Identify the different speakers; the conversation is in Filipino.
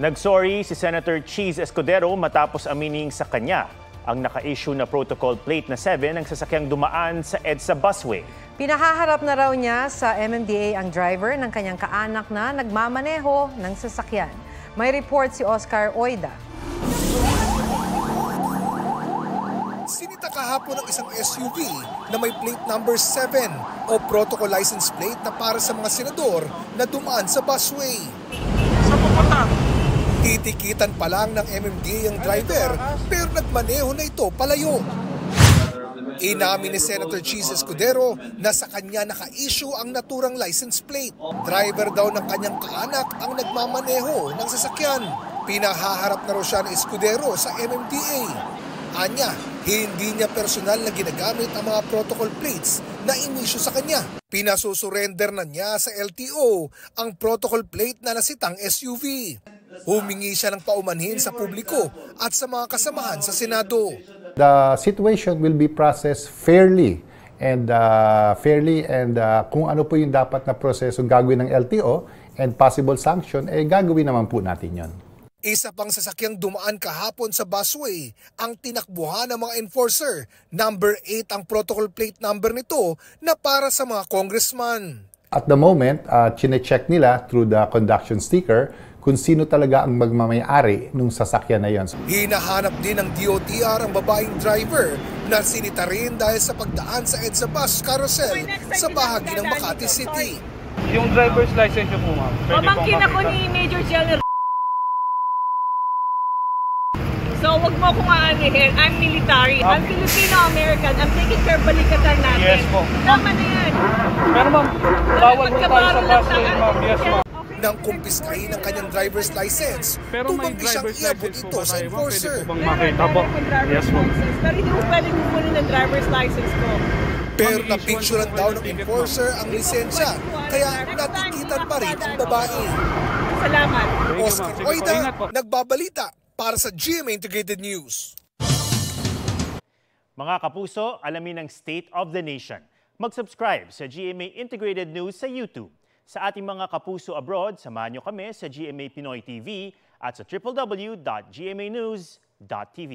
Speaker 1: Nagsorry si Senator Cheese Escudero matapos amining sa kanya ang naka-issue na protocol plate na 7 ng sasakyang dumaan sa EDSA busway.
Speaker 2: Pinahaharap na raw niya sa MMDA ang driver ng kanyang kaanak na nagmamaneho ng sasakyan. May report si Oscar Oida.
Speaker 3: Sinita kahapon ng isang SUV na may plate number 7 o protocol license plate na para sa mga senador na dumaan sa busway.
Speaker 4: Sa pupunta?
Speaker 3: Titikitan pa lang ng MMDA ang driver pero nagmaneho na ito palayo. Inamin ni Senator Cheese Escudero na sa kanya naka-issue ang naturang license plate. Driver daw ng kanyang kaanak ang nagmamaneho ng sasakyan. Pinahaharap na raw siya ng Escudero sa MMDA. Anya, hindi niya personal na ginagamit ang mga protocol plates na inisyu sa kanya. Pinasusurrender na niya sa LTO ang protocol plate na nasitang SUV. Humingi siya ng paumanhin sa publiko at sa mga kasamahan sa Senado.
Speaker 5: The situation will be processed fairly and kung ano po yung dapat na proseso gagawin ng LTO and possible sanction, gagawin naman po natin yon.
Speaker 3: Isa pang sasakyang dumaan kahapon sa busway ang tinakbuhan ng mga enforcer. Number 8 ang protocol plate number nito na para sa mga congressman.
Speaker 5: At the moment, chine-check nila through the conduction sticker kung sino talaga ang magmamayari nung sasakyan na yon.
Speaker 3: Hinahanap din ng DOTR ang babaeng driver na sinita rin dahil sa pagdaan sa EDSA bus carousel sa bahagi ng Makati City.
Speaker 4: Yung driver's license nyo po, ma'am.
Speaker 6: Pamangkin ako ni Major General. So, wag mo akong aanihin. I'm military. I'm Filipino-American. I'm taking care balikatan natin.
Speaker 4: Yes po.
Speaker 6: Tama na yan.
Speaker 4: Pero ma'am, bawal po tayo sa busway, ma'am. Yes ma'am.
Speaker 3: Nang kumpiskahin ang kanyang driver's license, tumanggi siyang iabot ito sa enforcer.
Speaker 4: Pwede po bang makita po? Yes po.
Speaker 6: Pero hindi ko pwede kukunin ng driver's license ko.
Speaker 3: Pero napicturean daw ng enforcer ang lisensya, kaya natikitan pa rin ang babae.
Speaker 6: Salamat.
Speaker 3: Oscar Oida, nagbabalita para sa GMA Integrated News.
Speaker 1: Mga kapuso, alamin ang State of the Nation. Mag-subscribe sa GMA Integrated News sa YouTube. Sa ating mga kapuso abroad, samahan niyo kami sa GMA Pinoy TV at sa www.gmanews.tv.